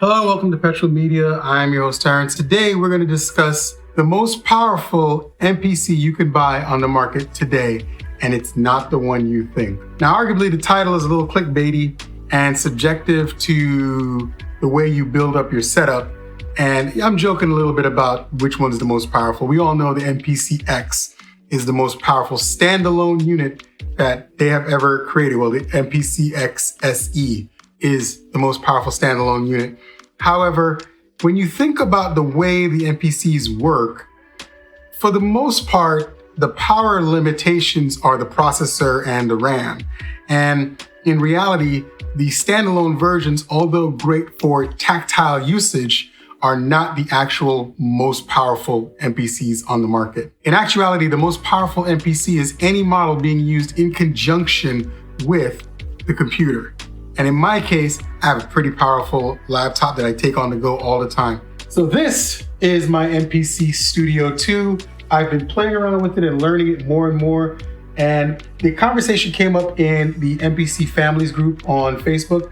Hello, welcome to Petrol Media. I'm your host, Terrence. Today, we're going to discuss the most powerful MPC you can buy on the market today, and it's not the one you think. Now, arguably, the title is a little clickbaity and subjective to the way you build up your setup, and I'm joking a little bit about which one's the most powerful. We all know the MPC X is the most powerful standalone unit that they have ever created. Well, the MPC X SE is the most powerful standalone unit. However, when you think about the way the MPCs work, for the most part, the power limitations are the processor and the RAM. And in reality, the standalone versions, although great for tactile usage, are not the actual most powerful MPCs on the market. In actuality, the most powerful MPC is any model being used in conjunction with the computer. And in my case, I have a pretty powerful laptop that I take on the go all the time. So this is my MPC Studio 2. I've been playing around with it and learning it more and more. And the conversation came up in the MPC Families group on Facebook.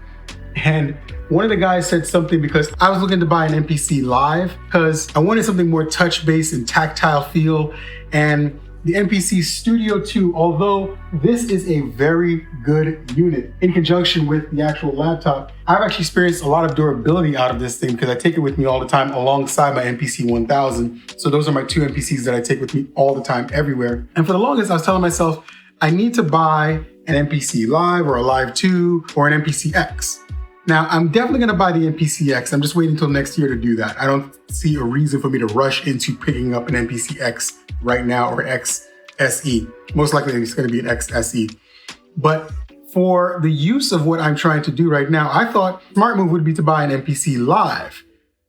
And one of the guys said something because I was looking to buy an MPC Live because I wanted something more touch-based and tactile feel. And the MPC Studio 2, although this is a very good unit in conjunction with the actual laptop, I've actually experienced a lot of durability out of this thing because I take it with me all the time alongside my MPC 1000. So those are my two MPCs that I take with me all the time, everywhere. And for the longest, I was telling myself, I need to buy an MPC Live or a Live 2 or an MPC X. Now, I'm definitely gonna buy the MPC X. I'm just waiting until next year to do that. I don't see a reason for me to rush into picking up an MPC X right now or X SE. Most likely it's gonna be an X SE. But for the use of what I'm trying to do right now, I thought smart move would be to buy an MPC Live.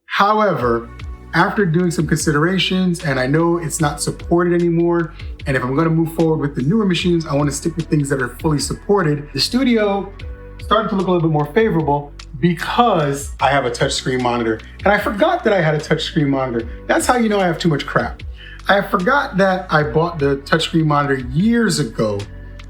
However, after doing some considerations, and I know it's not supported anymore, and if I'm gonna move forward with the newer machines, I wanna stick with things that are fully supported. The Studio started to look a little bit more favorable because I have a touchscreen monitor. And I forgot that I had a touchscreen monitor. That's how you know I have too much crap. I forgot that I bought the touchscreen monitor years ago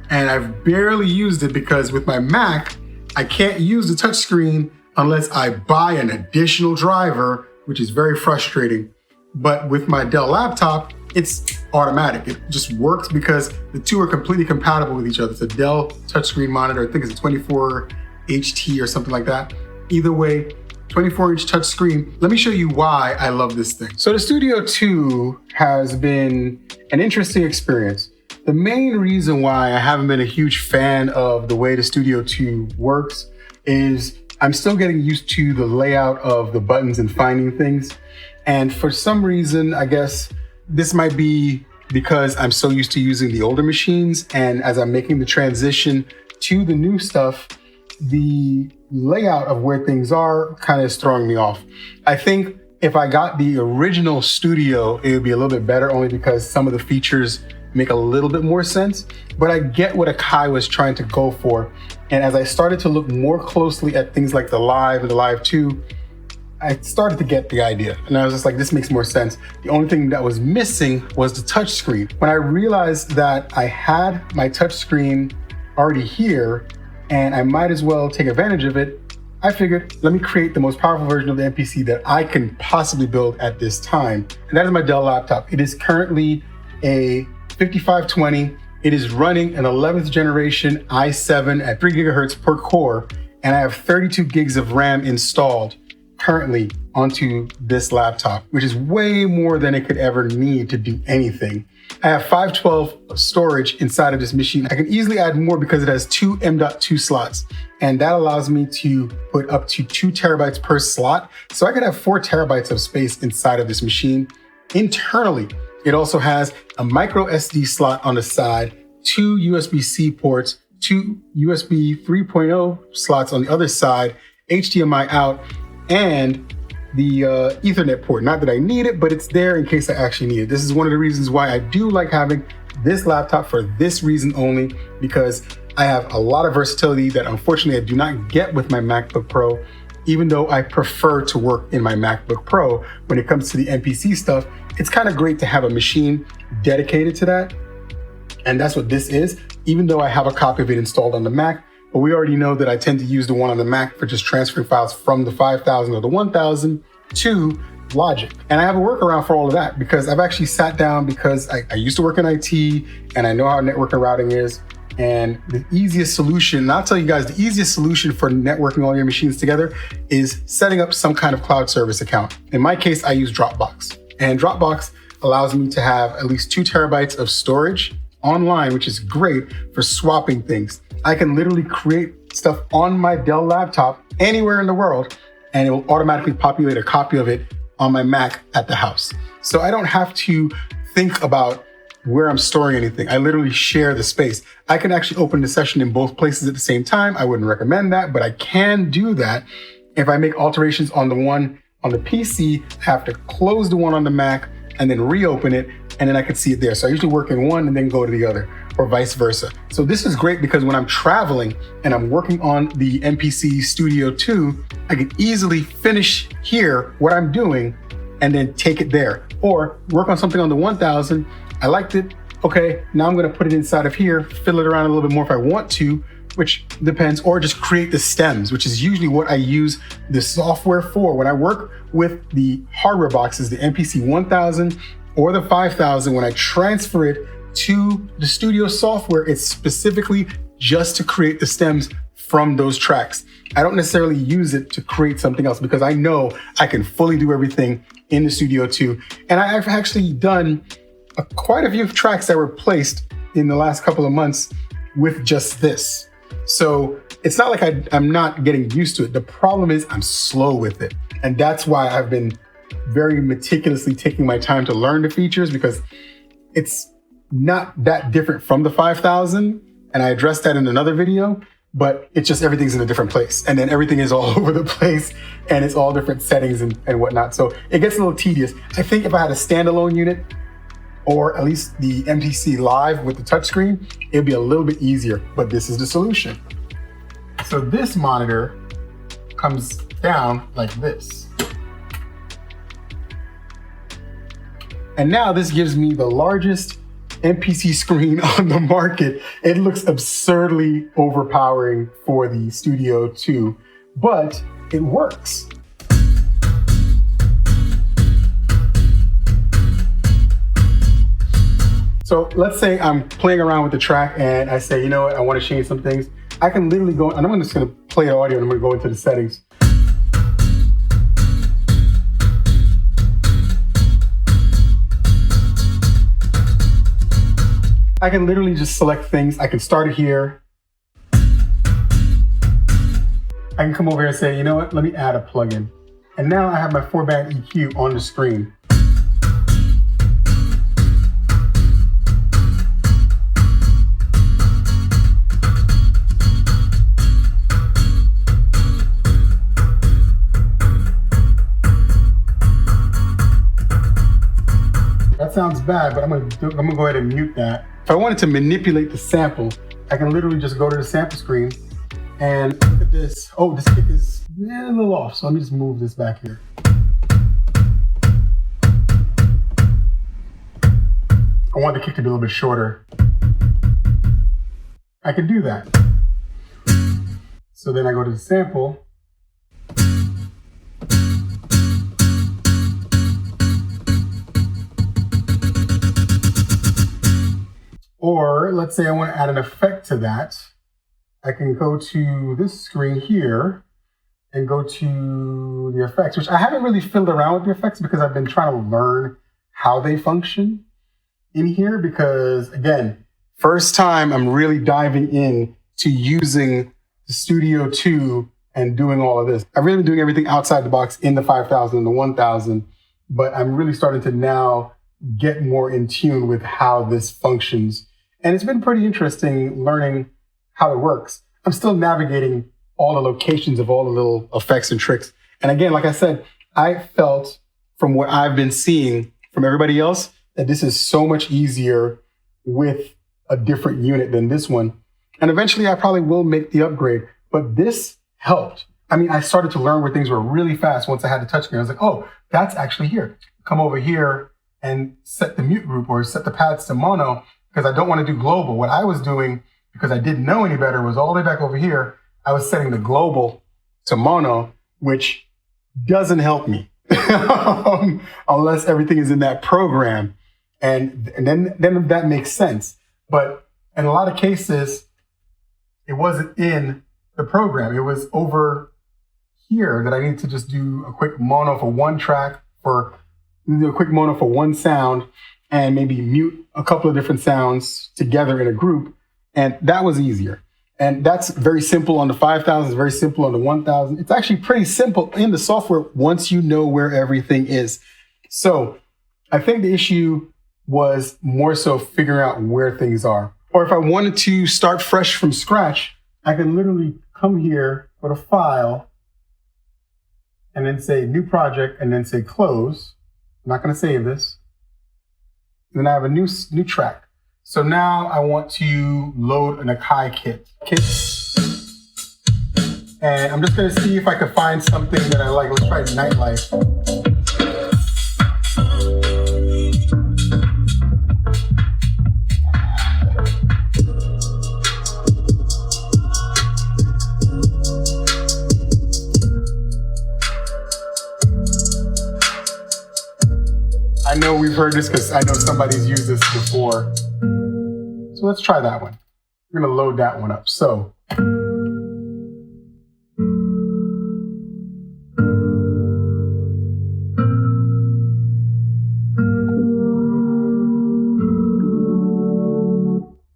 and I've barely used it because with my Mac, I can't use the touchscreen unless I buy an additional driver, which is very frustrating. But with my Dell laptop, it's automatic. It just works because the two are completely compatible with each other. It's a Dell touchscreen monitor. I think it's a 24 HT or something like that. Either way, 24-inch touchscreen. Let me show you why I love this thing. So the Studio 2 has been an interesting experience. The main reason why I haven't been a huge fan of the way the Studio 2 works is I'm still getting used to the layout of the buttons and finding things. And for some reason, I guess this might be because I'm so used to using the older machines, and as I'm making the transition to the new stuff, the layout of where things are kind of is throwing me off. I think if I got the original Studio, it would be a little bit better only because some of the features make a little bit more sense, but I get what Akai was trying to go for. And as I started to look more closely at things like the Live and the Live 2, I started to get the idea. And I was just like, this makes more sense. The only thing that was missing was the touch screen. When I realized that I had my touch screen already here and I might as well take advantage of it, I figured, let me create the most powerful version of the MPC that I can possibly build at this time. And that is my Dell laptop. It is currently a 5520. It is running an 11th generation i7 at 3 gigahertz per core. And I have 32 gigs of RAM installed currently onto this laptop, which is way more than it could ever need to do anything. I have 512 storage inside of this machine. I can easily add more because it has two M.2 slots, and that allows me to put up to 2 terabytes per slot. So I could have 4 terabytes of space inside of this machine. Internally, it also has a micro SD slot on the side, 2 USB-C ports, 2 USB 3.0 slots on the other side, HDMI out, and the Ethernet port. Not that I need it, but it's there in case I actually need it. This is one of the reasons why I do like having this laptop for this reason only, because I have a lot of versatility that unfortunately I do not get with my MacBook Pro, even though I prefer to work in my MacBook Pro. When it comes to the MPC stuff, it's kind of great to have a machine dedicated to that. And that's what this is. Even though I have a copy of it installed on the Mac, but we already know that I tend to use the one on the Mac for just transferring files from the 5000 or the 1000 to Logic. And I have a workaround for all of that because I've actually sat down because I used to work in IT and I know how network and routing is. And the easiest solution, and I'll tell you guys, the easiest solution for networking all your machines together is setting up some kind of cloud service account. In my case, I use Dropbox. And Dropbox allows me to have at least 2 terabytes of storage online, which is great for swapping things. I can literally create stuff on my Dell laptop anywhere in the world, and it will automatically populate a copy of it on my Mac at the house. So I don't have to think about where I'm storing anything. I literally share the space. I can actually open the session in both places at the same time. I wouldn't recommend that, but I can do that. If I make alterations on the one on the PC, I have to close the one on the Mac and then reopen it, and then I can see it there. So I usually work in one and then go to the other, or vice versa. So this is great because when I'm traveling and I'm working on the MPC Studio 2, I can easily finish here what I'm doing and then take it there. Or work on something on the 1000, I liked it, okay, now I'm gonna put it inside of here, fiddle it around a little bit more if I want to, which depends, or just create the stems, which is usually what I use the software for. When I work with the hardware boxes, the MPC 1000 or the 5000, when I transfer it to the studio software, it's specifically just to create the stems from those tracks. I don't necessarily use it to create something else because I know I can fully do everything in the Studio 2. And I've actually done quite a few tracks that were placed in the last couple of months with just this. So it's not like I'm not getting used to it. The problem is I'm slow with it. And that's why I've been very meticulously taking my time to learn the features, because it's not that different from the 5000. And I addressed that in another video, but it's just everything's in a different place. And then everything is all over the place and it's all different settings and whatnot. So it gets a little tedious. I think if I had a standalone unit, or at least the MPC Live with the touchscreen, it'd be a little bit easier, but this is the solution. So this monitor comes down like this. And now this gives me the largest MPC screen on the market. It looks absurdly overpowering for the Studio 2, but it works. So let's say I'm playing around with the track and I say, you know what, I want to change some things. I can literally go, and I'm just going to play the audio and I'm going to go into the settings. I can literally just select things. I can start it here. I can come over here and say, you know what, let me add a plugin. And now I have my 4-band EQ on the screen. That sounds bad, but I'm gonna go ahead and mute that. If I wanted to manipulate the sample, I can literally just go to the sample screen and look at this. Oh, this kick is a little off, so let me just move this back here. I want the kick to be a little bit shorter. I can do that. So then I go to the sample. Or let's say I want to add an effect to that. I can go to this screen here and go to the effects, which I haven't really fiddled around with the effects because I've been trying to learn how they function in here, because again, first time I'm really diving in to using the Studio 2 and doing all of this. I've really been doing everything outside the box in the 5000 and the 1000, but I'm really starting to now get more in tune with how this functions. And it's been pretty interesting learning how it works. I'm still navigating all the locations of all the little effects and tricks. And again, like I said, I felt from what I've been seeing from everybody else that this is so much easier with a different unit than this one. And eventually I probably will make the upgrade, but this helped. I mean, I started to learn where things were really fast once I had the touchscreen. I was like, oh, that's actually here. Come over here and set the mute group or set the pads to mono, because I don't want to do global. What I was doing because I didn't know any better, was all the way back over here. I was setting the global to mono, which doesn't help me unless everything is in that program. And then that makes sense. But in a lot of cases, it wasn't in the program. It was over here that I need to just do a quick mono for one track, do a quick mono for one sound, and maybe mute a couple of different sounds together in a group. And that was easier. And that's very simple on the 5000, it's very simple on the 1000. It's actually pretty simple in the software once you know where everything is. So I think the issue was more so figuring out where things are. Or if I wanted to start fresh from scratch, I can literally come here, go to File, and then say New Project, and then say Close. I'm not going to save this. Then I have a new track. So now I want to load an Akai kit. And I'm just going to see if I can find something that I like. Let's try Nightlife. I know we've heard this because I know somebody's used this before. So let's try that one. We're going to load that one up. So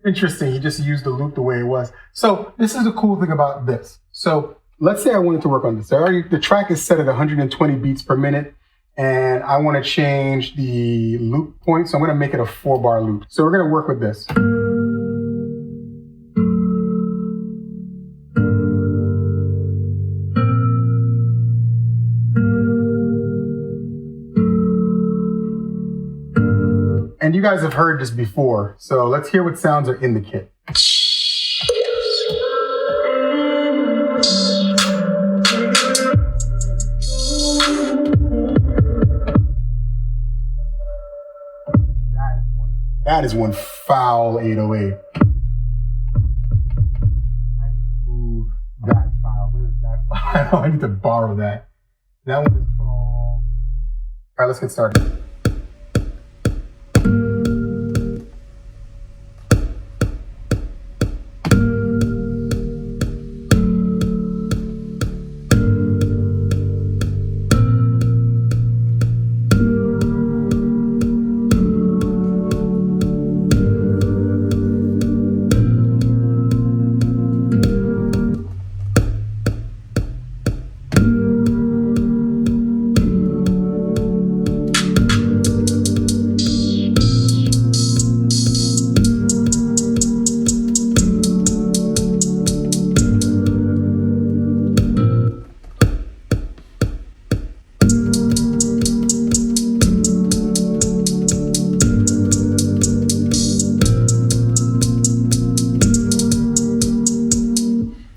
interesting. He just used the loop the way it was. So this is the cool thing about this. So let's say I wanted to work on this. The track is set at 120 beats per minute. And I want to change the loop point, so I'm going to make it a 4-bar loop. So we're going to work with this. And you guys have heard this before, so let's hear what sounds are in the kit. That is one foul 808. I need to move that file. Where's that file? I need to borrow that. That one is called... All right, let's get started.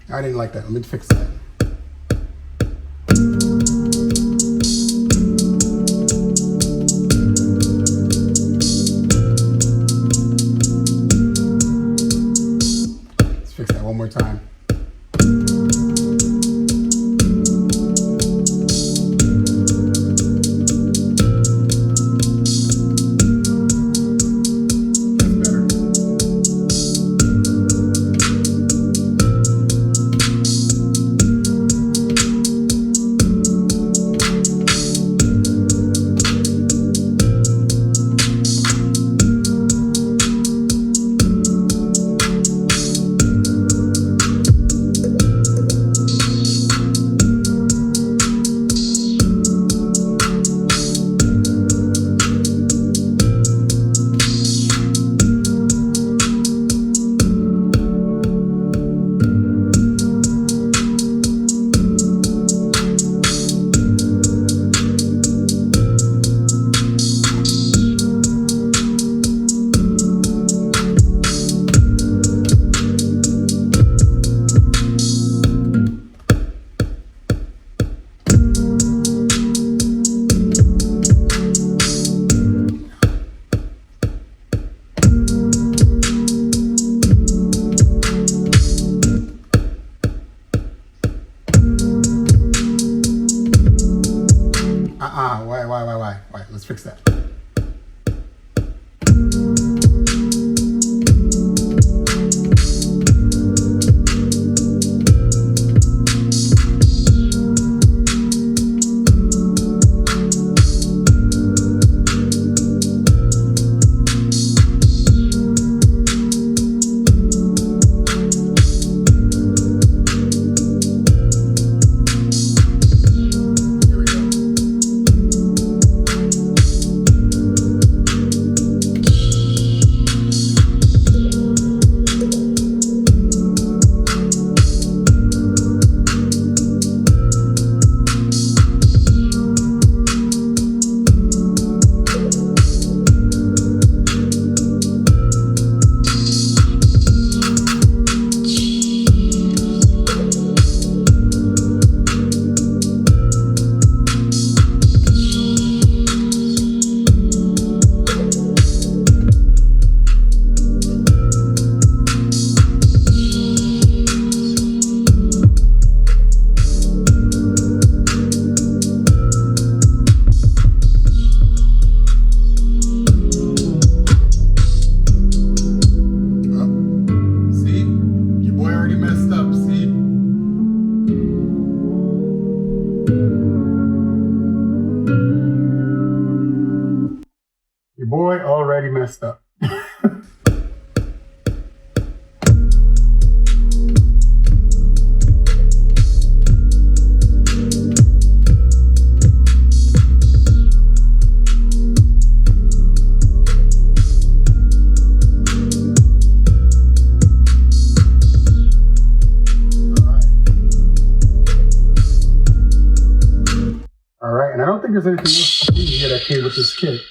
I didn't like that. Let me fix that. Let's fix that one more time. That's better. Why? Let's fix that. Your boy already messed up. All right, and I don't think there's anything else in here that came with this kit.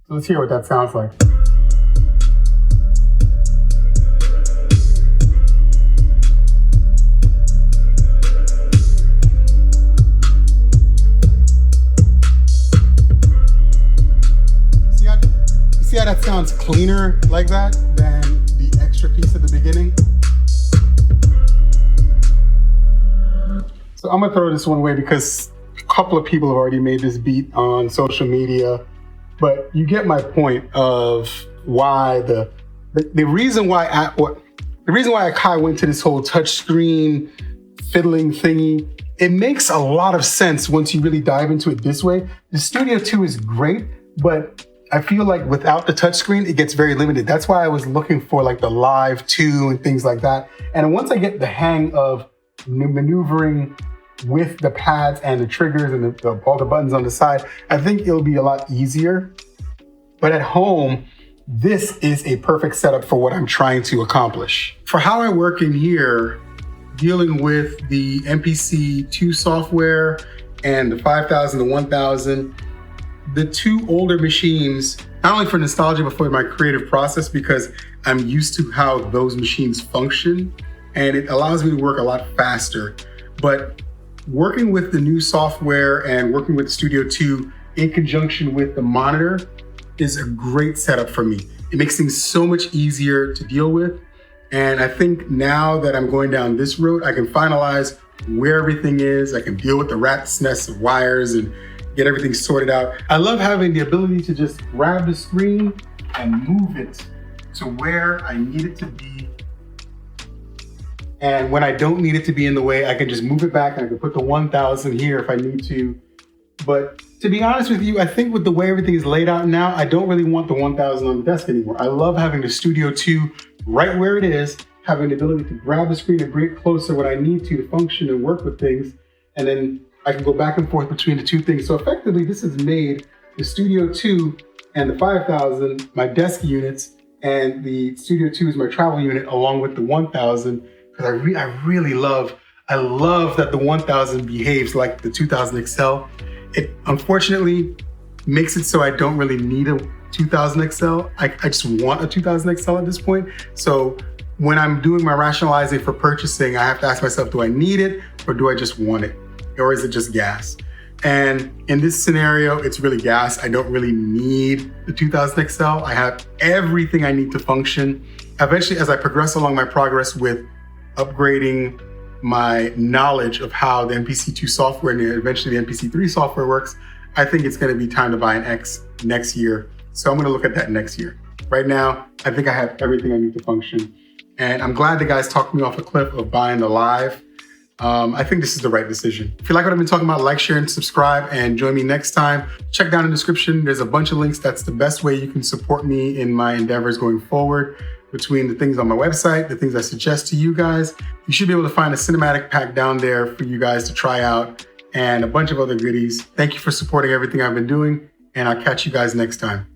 Let's hear what that sounds like. See how that sounds cleaner like that than the extra piece at the beginning? So I'm gonna throw this one away because a couple of people have already made this beat on social media. But you get my point of why the reason why I kind of went to this whole touchscreen fiddling thingy. It makes a lot of sense once you really dive into it this way. The Studio 2 is great, but I feel like without the touchscreen, it gets very limited. That's why I was looking for like the Live 2 and things like that. And once I get the hang of maneuvering with the pads and the triggers and all the buttons on the side, I think it'll be a lot easier. But at home, this is a perfect setup for what I'm trying to accomplish. For how I work in here, dealing with the MPC 2 software and the 5000, the 1000, the two older machines, not only for nostalgia, but for my creative process, because I'm used to how those machines function, and it allows me to work a lot faster. But working with the new software and working with Studio 2 in conjunction with the monitor is a great setup for me. It makes things so much easier to deal with. And I think now that I'm going down this road, I can finalize where everything is. I can deal with the rat's nest of wires and get everything sorted out. I love having the ability to just grab the screen and move it to where I need it to be And when I don't need it to be in the way, I can just move it back and I can put the 1000 here if I need to. But to be honest with you, I think with the way everything is laid out now, I don't really want the 1000 on the desk anymore. I love having the Studio 2 right where it is, having the ability to grab the screen and bring it closer when I need to function and work with things. And then I can go back and forth between the two things. So effectively, this has made the Studio 2 and the 5000 my desk units, and the Studio 2 is my travel unit along with the 1000, because I really love that the 1000 behaves like the 2000 XL. It unfortunately makes it so I don't really need a 2000 XL. I just want a 2000 XL at this point. So when I'm doing my rationalizing for purchasing, I have to ask myself, do I need it or do I just want it? Or is it just gas? And in this scenario, it's really gas. I don't really need the 2000 XL. I have everything I need to function. Eventually, as I progress along my progress with upgrading my knowledge of how the MPC2 software and eventually the MPC3 software works, I think it's gonna be time to buy an X next year. So I'm gonna look at that next year. Right now, I think I have everything I need to function. And I'm glad the guys talked me off a cliff of buying the Live. I think this is the right decision. If you like what I've been talking about, like, share, and subscribe, and join me next time. Check down in the description. There's a bunch of links. That's the best way you can support me in my endeavors going forward. Between the things on my website, the things I suggest to you guys, you should be able to find a cinematic pack down there for you guys to try out and a bunch of other goodies. Thank you for supporting everything I've been doing, and I'll catch you guys next time.